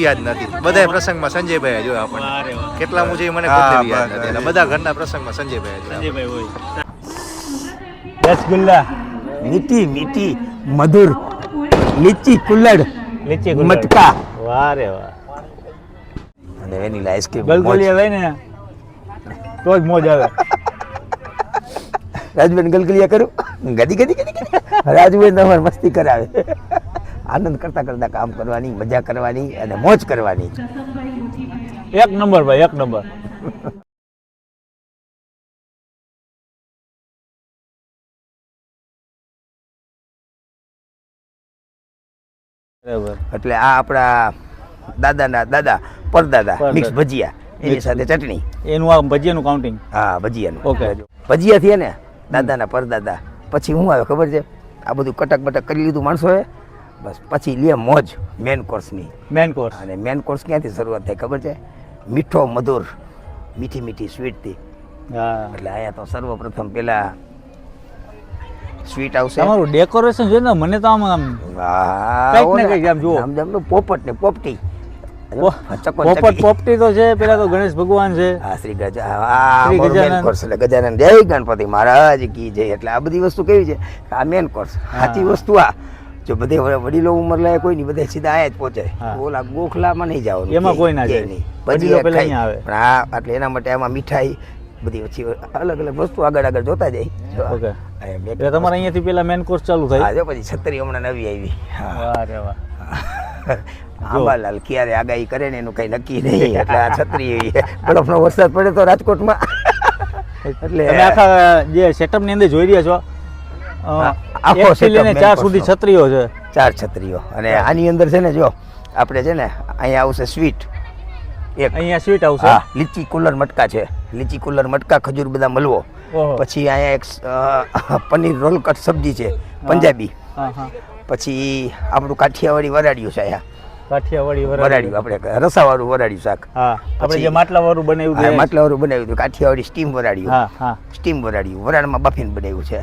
યાદ નથી, બધા પ્રસંગમાં સંજયભાઈ જોયા આપણને. કેટલા મુજબ મને ખુદ યાદ નથી, એટલે બધા ઘરના પ્રસંગમાં સંજયભાઈ હોય. રસગુલ્લા મીઠી મીઠી મધુર, લીચી કુલ્લડ, લીચી મટકા, વાહ રે વાહ. અને વેનીલા આઈસ્ક્રીમ ગલગલિયા લઈને તો જ મોજ આવે. રાજબેન ગલગલિયા કરું, ગદી ગદી ગદી. રાજબેન તમારે મસ્તી કરાવે. આનંદ કરતા કરતા કામ કરવાની, મજા કરવાની અને મોજ કરવાની. એક નંબર ભાઈ, એક નંબર. એટલે આ આપણા દાદાના દાદા પરદાદા મિક્સ ભજીયા, એની સાથે ચટણી, એનું આ ભજીયાનું કાઉન્ટિંગ. હા, ભજીયાનું. ઓકે, ભજીયા થયા ને દાદાના પરદાદા. પછી શું આવે ખબર છે? આ બધું કટક બટક કરી લીધું માણસોએ, બસ પછી લે મોજ મેન કોર્સની. Main course. અને મેન કોર્સ ક્યાંથી શરૂઆત થાય ખબર છે? મીઠો મધુર, મીઠી મીઠી સ્વીટથી. એટલે અહીંયા તો સર્વપ્રથમ પેલા સ્વીટ આવશે. તમારું ડેકોરેશન છે ને, મને તો આમ પોપટ ને પોપટી. પોપટી તો છે, પેલા તો ગણેશ ભગવાન છે. શ્રી ગજાનન, જય ગણપતિ મહારાજ કી જય. એટલે આ બધી વસ્તુ કેવી છે? આ મેન કોર્સ. સાચી વસ્તુ આ, જો બધે વડીલો ઉંમર લાયે કોઈ નહીં, બધા સીધા આયા જ પહોંચે. ઓલા ગોખલામાં નહીં જવાનું, એમાં કોઈ ના જાય નહીં, વડીલો પેલા અહીં આવે. પણ આ એટલે એના માટે આમાં મીઠાઈ બધી પછી અલગ અલગ વસ્તુ આગળ આગળ જોતા જાય. ઓકે, તમારે અહીંયાથી પેલા મેન કોર્સ ચાલુ થાય. હા, પછી છત્રી હમણાં નવી આવી. અરે વાહ. આંબાલાલ ક્યારે આગાહી કરે ને એનું કઈ નક્કી નહીં. એટલે આ છત્રી બરફનો વરસાદ પડે તો રાજકોટમાં, એટલે આખા જે સેટઅપ ની અંદર જોઈ રહ્યા છો, આખો સેટઅપ 4 સુધી છત્રીઓ છે. 4 છત્રીઓ. અને આની અંદર છે ને, જો આપણે છે ને અહીંયા આવશે સ્વીટ એક, અહીંયા સ્વીટ આવશે. હા, લીચી કુલર મટકા છે. લીચી કુલર મટકા, ખજૂર બધા મલવો. પછી અહીંયા એક પનીર રોલ કટ સબ્જી છે પંજાબી. પછી આપણું કાઠિયાવાડી વરાડિયું છે. અહીંયા કાઠિયાવાડી વરાડિયું, આપણે રસાવાળું વરાડિયું શાક. આપણે જે માટલાવાળું બનાવ્યું હતું, માટલાવાળું બનાવ્યું હતું. કાઠિયાવાડી સ્ટીમ વરાડિયું, સ્ટીમ વરાડિયું વરાળમાં બાફીને બનાવ્યું છે.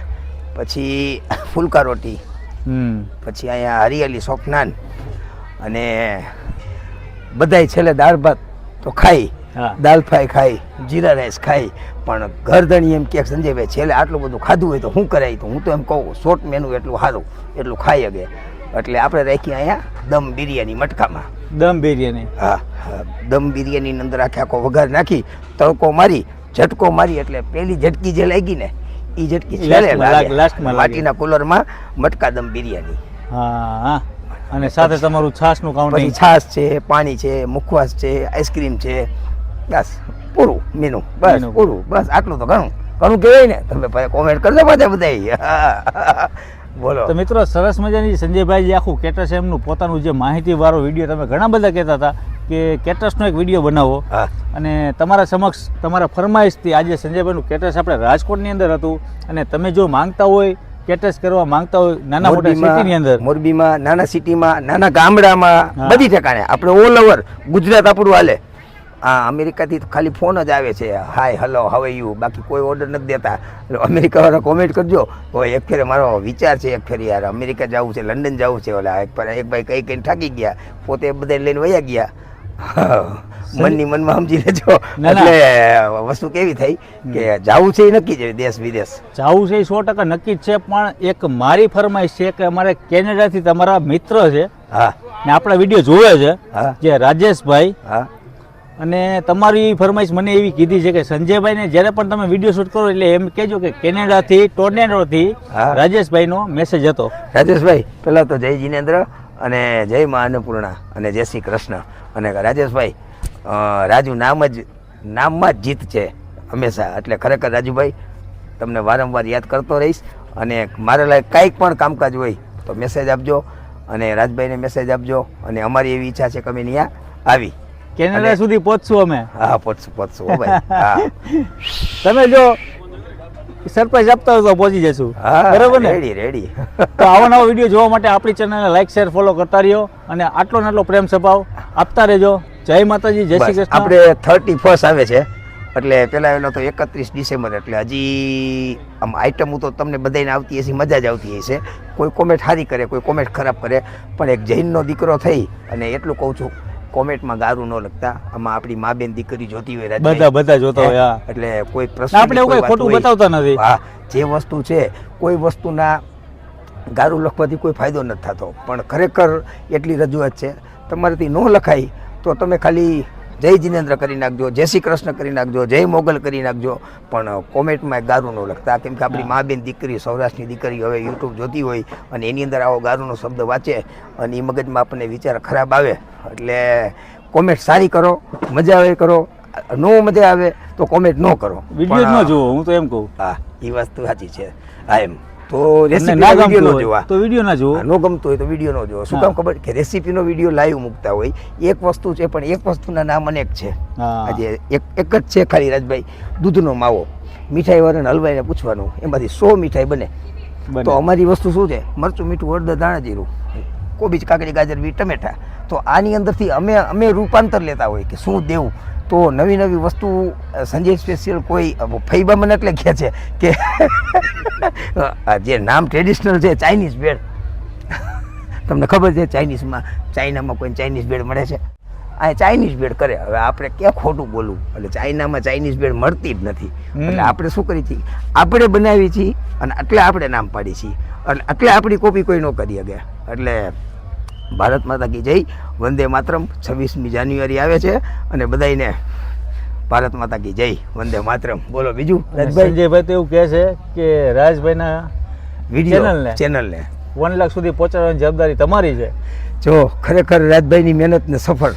પછી ફુલકા રોટી. પછી અહીંયા હરિયાળી સોફ્ટ નાન. અને બધાય છેલ્લે દાળ ભાત તો ખાઈ, દાલ ફ્રાય ખાઈ, જીરા રાઈસ ખાઈ. પણ ઘરધણી એમ કે સંજયભાઈ છેલ્લે આટલું બધું ખાધું હોય તો શું કરાય? તો હું તો એમ કહું, શોર્ટ મેનુ એટલું સારું, એટલું ખાઈ શકે. એટલે આપણે રાખીએ અહીંયા દમ બિરયાની મટકામાં. દમ બિરયાની? હા, દમ બિરયાની અંદર આખો વઘાર નાખી, તડકો મારી, ઝટકો મારી. એટલે પેલી ઝટકી જે લાગી ને, એ ઝટકી લાસ્ટમાં માટીના કુલરમાં મટકા દમ બિરયાની. હા, અને સાથે તમારું છાશનું કાઉન્ટિંગ. છાશ છે, પાણી છે, મુખવાસ છે, આઈસ્ક્રીમ છે. બસ પૂરું મેનુ, બસ પૂરું. બસ આટલું તો ઘણું ઘણું કહેવાય ને. તમે કોમેન્ટ કરજો પાછા બધા. બોલો. તો મિત્રો, સરસ મજાની સંજયભાઈ જે આખું કેટરસ એમનું પોતાનું જે માહિતીવાળો વિડીયો, તમે ઘણા બધા કહેતા હતા કે કેટરસનો એક વિડીયો બનાવો, અને તમારા સમક્ષ તમારા ફરમાઈશથી આજે સંજયભાઈનું કેટરસ આપણે રાજકોટની અંદર હતું. અને તમે જો માંગતા હોય, કેટરસ કરવા માંગતા હોય નાના મોટા સિટીની અંદર, મોરબીમાં, નાના સિટીમાં, નાના ગામડામાં, બધી ઠેકાણે આપણે ઓલ ઓવર ગુજરાત આપણું હાલે. હા, અમેરિકાથી ખાલી ફોન જ આવે છે, હાય હલો હાવ યુ, બાકી કોઈ ઓર્ડર નથી દેતા. અમેરિકાવાળા કોમેન્ટ કરજો. તો એક ફેરે મારો વિચાર છે, એક ફેરે યાર અમેરિકા જવું છે, લંડન જવું છે. ઓલા એક ભાઈ કઈ કઈ થાકી ગયા, પોતે બધા લઈને વયા ગયા. મનની મનમાં સમજી લેજો. એટલે વસ્તુ કેવી થઈ કે જવું છે એ નક્કી છે, દેશ વિદેશ જવું છે એ 100% નક્કી જ છે. પણ એક મારી ફરમાઈશ છે કે અમારે કેનેડાથી તમારા મિત્ર છે, હા, ને આપણા વિડીયો જોવે છે, જે રાજેશભાઈ. હા, અને તમારી ફરમાઈશ મને એવી કીધી છે કે સંજયભાઈને જ્યારે પણ તમે વિડીયો શૂટ કરો એટલે એમ કહેજો કે કેનેડાથી, ટોર્નેડોથી રાજેશભાઈનો મેસેજ હતો. રાજેશભાઈ, પહેલાં તો જય જીનેન્દ્ર અને જય મા અન્નપૂર્ણા અને જય શ્રી કૃષ્ણ. અને રાજેશભાઈ, રાજુ નામમાં જ જીત છે હંમેશા. એટલે ખરેખર રાજુભાઈ, તમને વારંવાર યાદ કરતો રહીશ. અને મારા લાયક કાંઈક પણ કામકાજ હોય તો મેસેજ આપજો, અને રાજભાઈને મેસેજ આપજો. અને અમારી એવી ઈચ્છા છે કે અમે ત્યાં આવી કેનેડા સુધી પહોંચશું અમે. હા, પહોંચશું ભાઈ. હા, તમે જો સરપ્રાઈઝ આપતા હોય તો પહોંચી જશું. બરાબર ને? રેડી. તો આવા નવા વિડીયો જોવા માટે આપણી ચેનલને લાઈક, શેર, ફોલો કરતા રહ્યો. અને આટલો પ્રેમ સ્વભાવ આપતા રહેજો. જય માતાજી, જય શ્રી કૃષ્ણ. આપણે 31 આવે છે, એટલે પેલા એનો તો 31 ડિસેમ્બર. એટલે હજી આમ આઈટમો તો તમને બધાને આવતી હશે, મજા જ આવતી હશે. કોઈ કોમેન્ટ સારી કરે, કોઈ કોમેન્ટ ખરાબ કરે, પણ એક જૈનનો દીકરો થઈ અને એટલું કહું છું કોમેન્ટમાં ગારું ન લખતા. આમાં આપણી મા બેન દીકરી જોતી હોય બધા જોતા હોય. એટલે કોઈ પ્રશ્ન આપણે એવું કઈ ખોટું બતાવતા નથી. હા, જે વસ્તુ છે કોઈ વસ્તુના ગારું લખવાથી કોઈ ફાયદો નથી થતો, પણ ખરેખર એટલી રજૂઆત છે તમારાથી ન લખાય તો તમે ખાલી જય જિનેન્દ્ર કરી નાખજો, જય શ્રી કૃષ્ણ કરી નાખજો, જય મોગલ કરી નાખજો, પણ કોમેન્ટમાં ગારું ન લખતા. કેમ કે આપણી મા બેન દીકરી, સૌરાષ્ટ્રની દીકરી હવે યુટ્યુબ જોતી હોય અને એની અંદર આવો ગારુંનો શબ્દ વાંચે અને એ મગજમાં આપણને વિચાર ખરાબ આવે. એટલે કોમેન્ટ સારી કરો, મજા આવે કરો, નો મજા આવે તો કોમેન્ટ ન કરો, વિડીયો ન જોવો. હું તો એમ કહું. હા, એ વસ્તુ સાચી છે. હા, એમ તો રેસીપીનો વિડીયો ન જોવા, તો વિડીયો ના જોવો. ન ગમતો હોય તો વિડીયો ન જોવો. શું કામ ખબર કે રેસીપીનો વિડીયો લાઈવ મૂકતા હોય એક વસ્તુ છે, પણ એક વસ્તુના નામ અનેક છે. આજે એક જ છે ખાલી રાજભાઈ, દૂધનો માવો. મીઠાઈ વાળાને હલવાઈને પૂછવાનું, એમાંથી 100 મીઠાઈ બને. તો અમારી વસ્તુ શું છે? મરચું, મીઠું, હળદર, દાણા જીરું, કોબીજ, કાકડી, ગાજર, બીટ, ટમેટા. તો આની અંદરથી અમે રૂપાંતર લેતા હોય કે શું દેવું. તો નવી નવી વસ્તુ સંજય સ્પેશિયલ કોઈ ફૈબા મને એટલે કહે છે કે જે નામ ટ્રેડિશનલ છે ચાઇનીઝ ભેળ. તમને ખબર છે ચાઇનામાં કોઈ ચાઇનીઝ ભેળ મળે છે? આ ચાઇનીઝ ભેળ કરે. હવે આપણે ક્યાં ખોટું બોલવું? એટલે ચાઇનામાં ચાઇનીઝ ભેળ મળતી જ નથી. એટલે આપણે શું કરી છીએ? આપણે બનાવી છીએ અને એટલે આપણે નામ પાડી છીએ, એટલે આપણી કોપી કોઈ ન કરી શકે. એટલે ભારત માતા કી જય, વંદે માતરમ. 26મી જાન્યુઆરી આવે છે અને બધાને ભારત માતા કી જય, વંદે માતરમ. બોલો બીજું. સંજયભાઈ તો એવું કહે છે કે રાજભાઈના વિડીયો ચેનલને 1 લાખ સુધી પહોંચાડવાની જવાબદારી તમારી છે. જો ખરેખર રાજભાઈની મહેનત ને સફર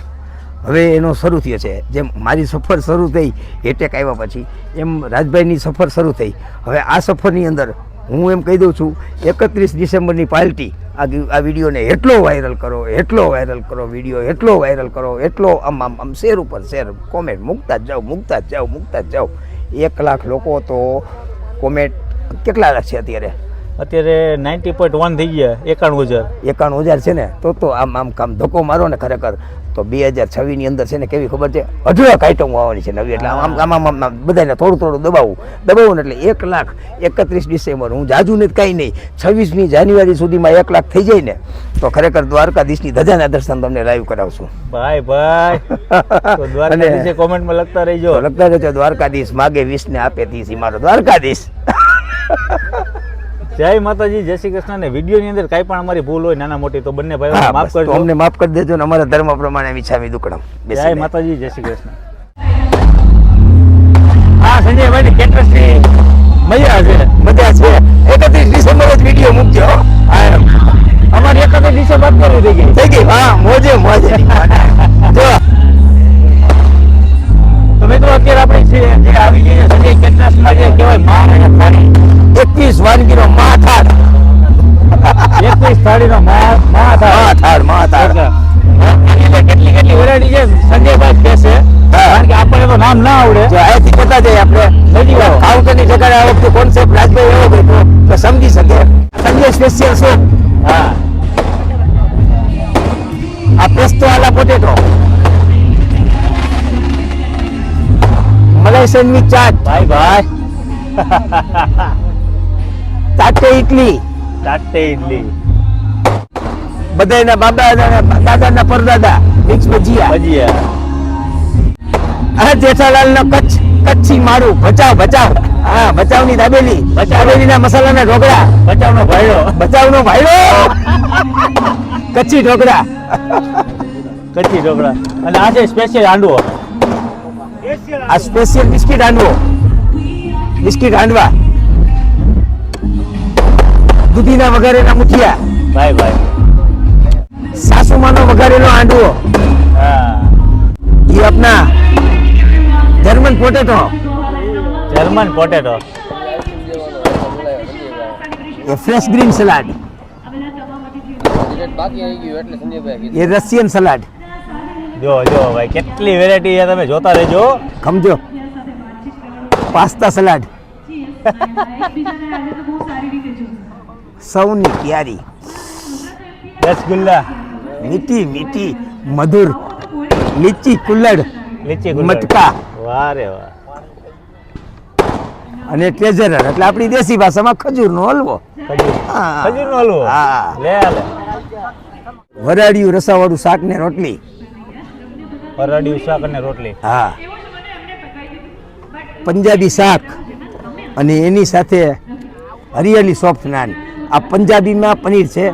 હવે એનો શરૂ થયો છે. જેમ મારી સફર શરૂ થઈ એટેક આવ્યા પછી, એમ રાજભાઈની સફર શરૂ થઈ. હવે આ સફરની અંદર હું એમ કહી દઉં છું, 31 ડિસેમ્બરની પાર્ટી આ વિડીયોને એટલો વાયરલ કરો, વિડીયો એટલો વાયરલ કરો, એટલો આમ શેર ઉપર શેર, કોમેન્ટ મૂકતા જ જાઓ. 1 લાખ લોકો તો કોમેન્ટ કેટલા લાખ છે અત્યારે? 90.1 થઈ ગયા. 91,000 છે ને. તો આમ ધક્કો મારો ને ખરેખર. તો 2026 ની અંદર છે ને કેવી ખબર છે? 18 આઈટમો આવવાની છે નવી. એટલે આમ બધાને થોડું દબાવું ને એટલે 1 લાખ 31 ડિસેમ્બર. હું જાજુ નથી કાંઈ નહીં, 26મી જાન્યુઆરી સુધીમાં 1 લાખ થઈ જાય ને તો ખરેખર દ્વારકાધીશની ધજાના દર્શન તમને લાઈવ કરાવશું. ભાઈ તો દ્વારકાધીશે કોમેન્ટમાં લખતા રહેજો. દ્વારકાધીશ માગે 20 ને આપે 30. મારો દ્વારકાધીશ. જય માતાજી, જય શ્રી કૃષ્ણ. ને વિડીયોની અંદર કાંઈ પણ અમારી ભૂલ હોય નાના મોટી તો બંને ભાઈઓ માફ કરજો. અમને માફ કરી દેજો ને અમારા ધર્મ પ્રમાણે મિચ્છામી દુક્કડમ. જય માતાજી, જય શ્રી કૃષ્ણ. હા, સંજયભાઈ ની કેટરસની મજા છે. 31 ડિસેમ્બર જ વિડીયો મૂકજો. અમારી 31 ડિસેમ્બર થઈ ગઈ. હા, મોજે જો તો મિત્રો અત્યારે આપણે જે આવી જઈએ સંજય કેટરસમાં જે કહેવાય માં અને થાળી, 21 વાનગીનો થાળ. 21 થાળીનો થાળ. કેટલી વેરાયટી છે સંજયભાઈ કહેશે, કારણ કે આપણને તો નામ ના આવડે. જો અહીંથી કહેતા જઈએ આપણે કાઉન્ટરની જગ્યાએ આ વખતે કોન્સેપ્ટ રાજભાઈ એવો ગયો તો સમજી શકે. Sanjay special soup. હા, આ પેસ્તો આલા પોટેટો, મલાઈ સેન્ડવિચ ચાટ, ભાઈ ચાટે ઇડલી, બધાના બાબા દાદાના પરદાદા મિક્સ ભજીયા. આ જેઠાલાલનો કચ્છી મારું ભચાવ. હા, ભચાવની દાબેલીના મસાલાના ઢોકળા, ભચાવનો ભાઈડો કચ્છી ઢોકળા. અને આ છે સ્પેશિયલ હાંડવો. આ સ્પેશિયલ બિસ્કિટ હાંડવા, દૂધીના વઘારેલા મુઠિયા, ભાઈ સાસુમાનો વઘારેલો હાંડવો, ये अपना जर्मन पोटैटो, ये फ्रेश ग्रीन सलाड, ये रशियन सलाड. જો ભાઈ કેટલી વેરાયટી છે, તમે જોતા રહેજો. સમજો. પાસ્તા સલાડ, સૌની ક્યારી, રસગુલ્લા, મીઠી મધુર લીચી કુલ્લડ, મટકા. વાહ રે વાહ. અને ટ્રેઝરર એટલે આપણી દેશી ભાષામાં ખજૂરનો હલવો. ખજૂરનો હલવો. હા, લે વરાળિયું રસાવાળું શાક ને રોટલી, હરાડિયું શાક અને રોટલી. હા, પંજાબી શાક અને એની સાથે હરિયાળી સોફ્ટ નાન. આ પંજાબીમાં પનીર છે,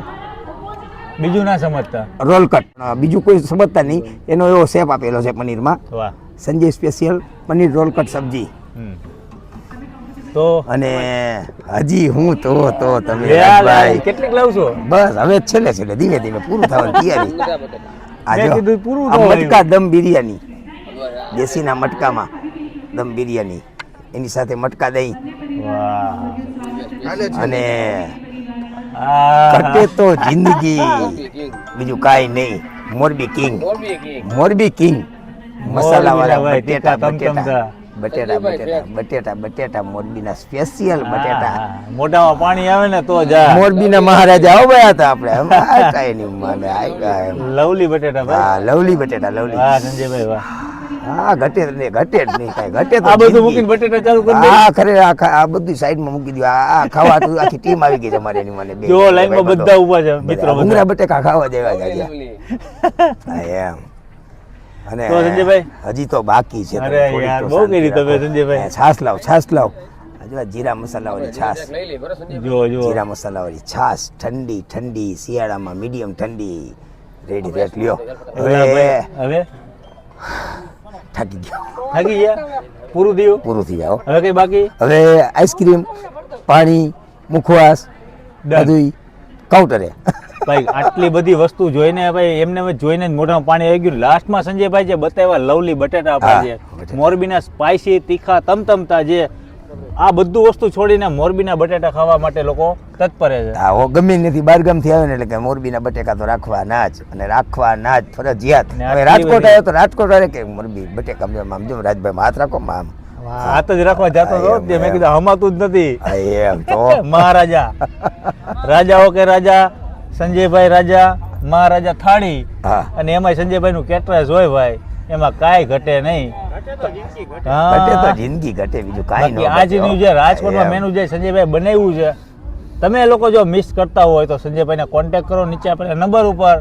બીજું ના સમજતા. Roll cut. બીજું કોઈ સમજતા નહીં, એનો એવો શેપ આપેલો છે પનીરમાં. વાહ. Sanjay special paneer roll cut સબ્જી. તો અને હજી હું તો તમે ભાઈ રાજભાઈ, કેટલીક લાવ છો? બસ હવે છેલ્લે ધીમે ધીમે પૂરું થવાની તૈયારી. આ મેં જો, કીધું પૂરું આ થવાનું. મટકા દમ બિરયાની, દેશીના મટકામાં દમ બિરયાની, એની સાથે મટકા દહીં વાહ. અને આ ઘટે તો જિંદગી, બીજું કાંઈ નહીં. મોરબી કિંગ મસાલાવાળા ભાઈ, બટેટા તીખા બટેટા મોરબીના સ્પેશિયલ બટેટા. હા, મોઢામાં પાણી આવે ને તો જા. મોરબીના મહારાજા આવ્યા હતા આપણે. આ કાંઈ નહીં માને, આ કાંઈ. લવલી બટેટા ભાઈ. હા, લવલી બટેટા, લવલી. વાહ સંજયભાઈ વાહ. હા, ઘટે જ નહીં કાંઈ. ઘટે તો આ બધું જિંદગી. મૂકીને બટેટા ચાલુ કરી દે. હા, ખરે આ બધું સાઈડમાં મૂકી દો. આ ખાવા તો આખી ટીમ આવી ગઈ છે અમારે એની મને. જો લાઈનમાં બધા ઊભા છે મિત્રો. ભૂંગળા બટેકા ખાવા દેવા જાય. હા, એમ. અને તો સંજયભાઈ? હજી તો બાકી છે. અરે યાર, બહુ કરી તમે સંજયભાઈ. છાશ લાવ. હજુ આ જીરા મસાલાવાળી છાશ. જો જીરા મસાલાવાળી છાશ, ઠંડી શિયાળામાં મીડિયમ ઠંડી. રેડી રેટ લ્યો. હવે થાકી ગયો. થાકી ગયા? પૂરું થયું? પૂરું થઈ જાઓ. હવે કઈ બાકી? હવે આઈસ્ક્રીમ, પાણી, મુખવાસ બધું કાઉન્ટરે. ભાઈ આટલી બધી વસ્તુ જોઈને ભાઈ એમને જોઈને જ મોઢામાં પાણી આવી ગયું. લાસ્ટમાં સંજયભાઈ જે બતાવ્યા લવલી બટેટા આપણા છે, મોરબીના સ્પાઈસી તીખા તમતમતા જે આ બધું વસ્તુ છોડીને મોરબીના બટેટા ખાવા માટે લોકો તત્પર છે. હા, ગમે નથી બારગામથી આવે ને એટલે કે મોરબીના બટેકા તો રાખવાના જ, અને રાખવાના જ ફરજિયાત. ને હવે રાજકોટ આવ્યો તો રાજકોટ વાળે કે મોરબી બટેકા આમ જો રાજભાઈ હાથ રાખો આમ. હાથ જ રાખવા જતો હતો તે મેં કીધું હમાતું જ નથી. એમ તો મહારાજા રાજાઓ કે રાજા, સંજયભાઈ રાજા, મહારાજા થાળી. હા, અને એમાં સંજયભાઈ નું કેટરસ હોય ભાઈ, એમાં કાંઈ ઘટે નહીં. ઘટે તો જિંદગી ઘટે, બીજું કાંઈ બાકી ન આજનું જે રાજકોટમાં મેનુ જે સંજયભાઈ બનાવ્યું છે, તમે લોકો જો મિસ કરતા હોય તો સંજયભાઈને કોન્ટેક્ટ કરો, નીચે આપણે નંબર ઉપર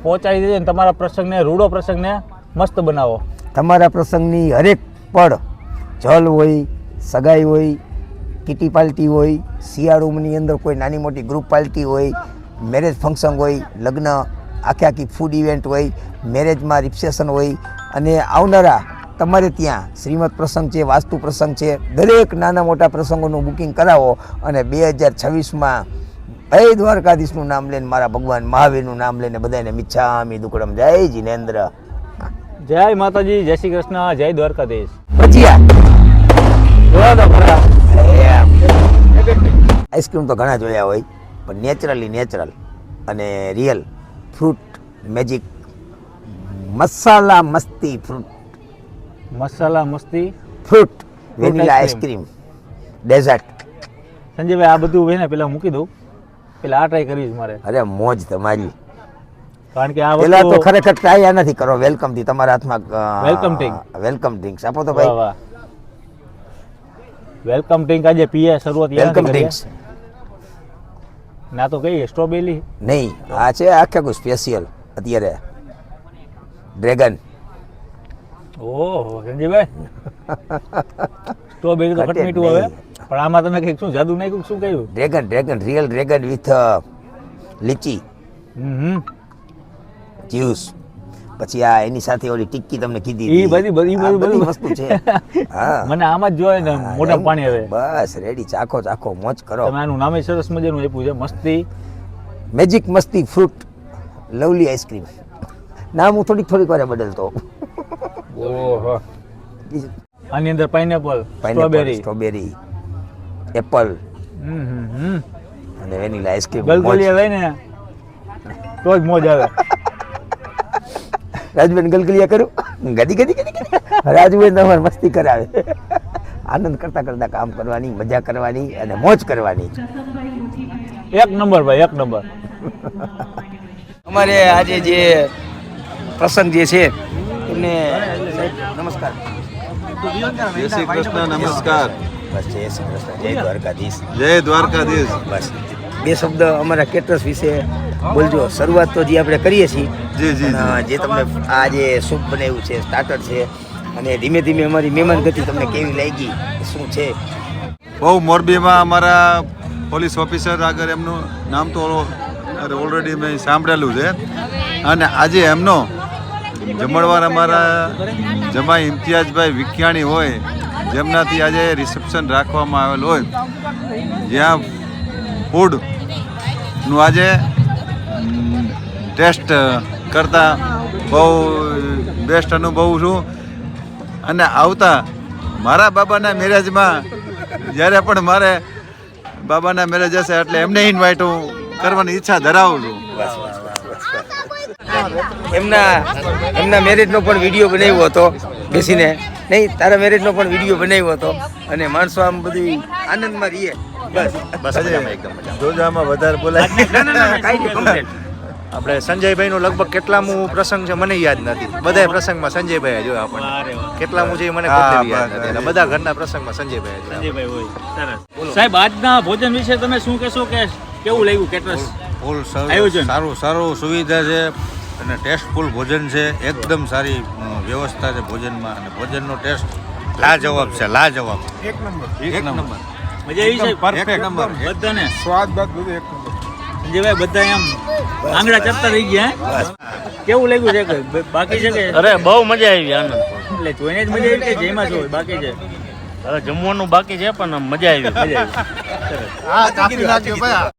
પહોંચાડી દેજો. તમારા પ્રસંગને, રૂડો પ્રસંગને મસ્ત બનાવો. તમારા પ્રસંગની હરેક પળ, જલ હોય, સગાઈ હોય, કીટી પાર્ટી હોય, શિયાળુની અંદર કોઈ નાની મોટી ગ્રુપ પાર્ટી હોય, મેરેજ ફંક્શન હોય, લગ્ન, આખી ફૂડ ઇવેન્ટ હોય, મેરેજમાં રિસેપ્શન હોય, અને આવનારા તમારે ત્યાં શ્રીમદ પ્રસંગ છે, વાસ્તુ પ્રસંગ છે, દરેક નાના મોટા પ્રસંગોનું બુકિંગ કરાવો. અને 2026માં જય દ્વારકાધીશનું નામ લઈને, મારા ભગવાન મહાવીરનું નામ લઈને બધાને મિચ્છામી દુક્કડમ. જય જીનેન્દ્ર. જય માતાજી, જય શ્રી કૃષ્ણ, જય દ્વારકાધીશ. ભજીયા જોયા તો ખરા. આઈસ્ક્રીમ તો ઘણા જોયા હોય, પણ નેચરલ અને રિયલ ફ્રૂટ મેજિક મસાલા મસ્તી મસાલા મસ્તી ફ્રૂટ વેનીલા આઈસ્ક્રીમ ડેઝર્ટ. સંજયભાઈ આ બધું એને પેલા મૂકી દઉં, પેલા આ ટ્રાય કરવી છે મારે. અરે મોજ તમારી. કારણ કે આ પેલા તો વસ્તુ ખરેખર ટ્રાય નથી કરો. વેલકમ થી તમારા હાથમાં વેલકમ ડ્રિંક્સ આપો તો ભાઈ. વાહ. વેલકમ ડ્રિંક આજે પીએ શરૂઆત વેલકમ ડ્રિંક્સ ના તો કઈ સ્ટ્રોબેરી નહીં, આ છે આખે કોઈ સ્પેશિયલ અત્યારે ડ્રેગન. ઓહો સંજયભાઈ, સ્ટ્રોબેરી તો ઘટે ખટમીઠું હવે, નહીં. પણ આમાં તમે કઈક શું જાદુ નાખ્યું, શું કહ્યું? Dragon real dragon with lychee juice. પછી આ એની સાથે ઓલી ટિક્કી તમને કીધી ઈ બધી વસ્તુ છે. હા, મને આમાં જ જોઈએ ને મોઢામાં પાણી આવે. બસ રેડી. ચાખો મોજ કરો. તમે આનું નામે સરસ મજાનું આપ્યું છે, મસ્તી મેજિક મસ્તી ફ્રૂટ લવલી આઈસ્ક્રીમ. નામ હું થોડીક વાર બદલતો. ઓહો. આની અંદર પાઇનેપલ, સ્ટ્રોબેરી, એપલ અને વેનીલા આઈસ્ક્રીમ. ગલગલિયા લઈને તો જ મોજ આવે. રાજબેન ગલગલિયા કરું, ગદી રાજબેન તમારે મસ્તી કરાવે. આનંદ કરતા કામ કરવાની, મજા કરવાની અને મોજ કરવાની. એક નંબર ભાઈ, એક નંબર. અમારે આજે જે પ્રસંગ જે છે એમને નમસ્કાર. જય શ્રી કૃષ્ણ, નમસ્કાર. બસ જય શ્રી કૃષ્ણ, જય દ્વારકાધીશ. જય દ્વારકાધીશ. બસ બે શબ્દ અમારા કેટરર્સ વિશે બોલજો. શરૂઆત તો જે આપણે કરીએ છીએ પણ જે તમને આ જે સૂપ બનાવ્યું છે, સ્ટાર્ટર છે, અને ધીમે ધીમે અમારી મહેમાન ગતિ તમને કેવી લાગી, શું છે? બહુ મોરબીમાં અમારા પોલીસ ઓફિસર આગળ એમનું નામ તો ઓલરેડી મેં સાંભળેલું છે, અને આજે એમનો જમણવાર અમારા જમાઈ ઇમ્તિયાઝભાઈ વિખ્યાણી હોય, જેમનાથી આજે રિસેપ્શન રાખવામાં આવેલ હોય, જ્યાં ફૂડનું આજે ટેસ્ટ કરતાં બહુ બેસ્ટ અનુભવું છું. અને આવતા મારા બાબાના મેરેજમાં જ્યારે પણ મારે બાબાના મેરેજ હશે એટલે એમને ઇન્વાઇટ હું કરવાની ઈચ્છા ધરાવું છું. એમના મેરેજનો પણ વિડીયો બનાવ્યો હતો બેસીને, નહીં તારા મેરેજનો પણ વિડીયો બનાવ્યો હતો, અને માણસો આમ બધું આનંદમાં રહીએ. બસ એકદમ મજા. જોજામાં વધારે બોલાય. આપણે સંજયભાઈનું લગભગ કેટલામું પ્રસંગ છે મને યાદ નથી. બધા પ્રસંગમાં સંજયભાઈ જોયા આપણને. કેટલામું છે એ મને ખુદ યાદ નથી. એટલે બધા ઘરના પ્રસંગમાં સંજયભાઈ જોયા. સાહેબ, આજના ભોજન વિશે તમે શું કહેશો, કે કેવું લાગ્યું કેટરર્સ આયોજન? સારું સુવિધા છે અને ટેસ્ટફુલ ભોજન છે, એકદમ સારી વ્યવસ્થા છે ભોજનમાં, અને ભોજનનો ટેસ્ટ લાજવાબ છે, લાજવાબ. એક નંબર મજા આવી છે? પરફેક્ટ નંબર બધાને સ્વાદ બાદ બધું એક સંજયભાઈ બધા એમ આંગળા ચપતા થઈ ગયા. કેવું લાગ્યું છે? કે બાકી છે કે? અરે બહુ મજા આવી, આનંદ. એટલે જોઈને જ મજા આવી કે જેમાં શું બાકી છે? હવે જમવાનું બાકી છે પણ મજા આવી. મજા આવી. સરસ.